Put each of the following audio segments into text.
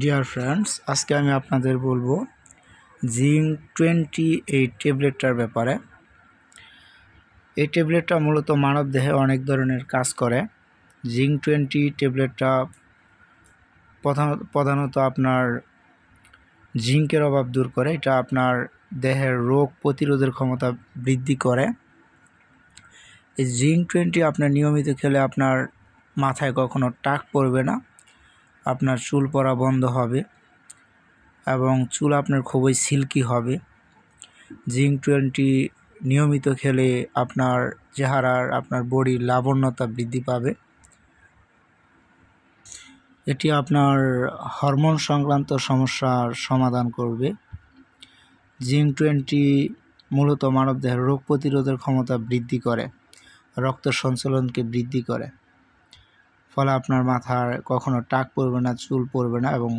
Dear friends, আজকে আমি আপনাদের বলবো জিঙ্ক-20 এই ট্যাবলেটটার ব্যাপারে। এই ট্যাবলেটটা মূলত মানবদেহে অনেক ধরনের কাজ করে। জিঙ্ক-20 ট্যাবলেটটা প্রধানত আপনার জিঙ্কের অভাব দূর করে। এটা আপনার দেহের রোগ প্রতিরোধের ক্ষমতা বৃদ্ধি করে। এই জিঙ্ক-20 আপনার নিয়মিত খেলে আপনার মাথায় কখনো টাক পড়বে না, আপনার চুল পড়া বন্ধ হবে এবং চুল আপনার খুবই সিল্কি হবে। জিঙ্ক-20 নিয়মিত খেলে আপনার চেহারার আপনার বডির লাবণ্যতা বৃদ্ধি পাবে। এটি আপনার হরমোন সংক্রান্ত সমস্যার সমাধান করবে। জিঙ্ক-20 মূলত মানবদেহের রোগ প্রতিরোধের ক্ষমতা বৃদ্ধি করে, রক্ত সঞ্চালনকে বৃদ্ধি করে, ফলে আপনার মাথার কখনো টাক পড়বে না, চুল পড়বে না এবং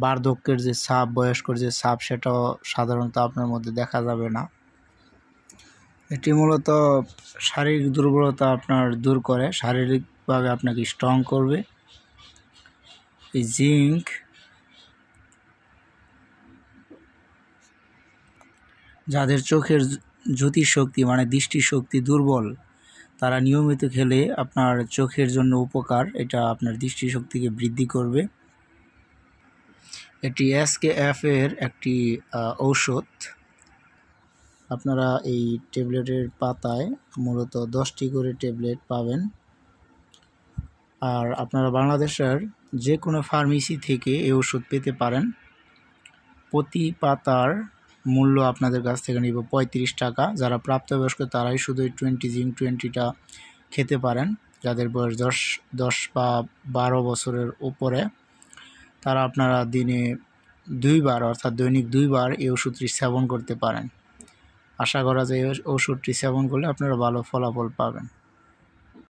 বার্ধক্যের যে ছাপ, বয়স্কর যে ছাপ, সেটাও সাধারণত আপনার মধ্যে দেখা যাবে না। এটি মূলত শারীরিক দুর্বলতা আপনার দূর করে, শারীরিকভাবে আপনাকে স্ট্রং করবে। এই জিঙ্ক যাদের চোখের জ্যোতিশক্তি মানে দৃষ্টিশক্তি দুর্বল, তারা নিয়মিত খেলে আপনার চোখের জন্য উপকার। এটা আপনার দৃষ্টিশক্তিকে বৃদ্ধি করবে। এটি SKF এর একটি ঔষধ। আপনারা এই ট্যাবলেটের পাতায় মূলত 10টি করে ট্যাবলেট পাবেন। আর আপনারা বাংলাদেশের যে কোনো ফার্মেসি থেকে এই ওষুধ পেতে পারেন। প্রতি পাতার মূল্য আপনাদের কাছ থেকে নিব 35 টাকা। যারা প্রাপ্তবয়স্ক তারাই শুধু এই জিঙ্ক-20টা খেতে পারেন। যাদের বয়স 10 বা 12 বছরের উপরে, তারা আপনারা দিনে 2 বার অর্থাৎ দৈনিক 2 বার এই ওষুধটি সেবন করতে পারেন। আশা করা যায় এই ওষুধটি সেবন করলে আপনারা ভালো ফলাফল পাবেন।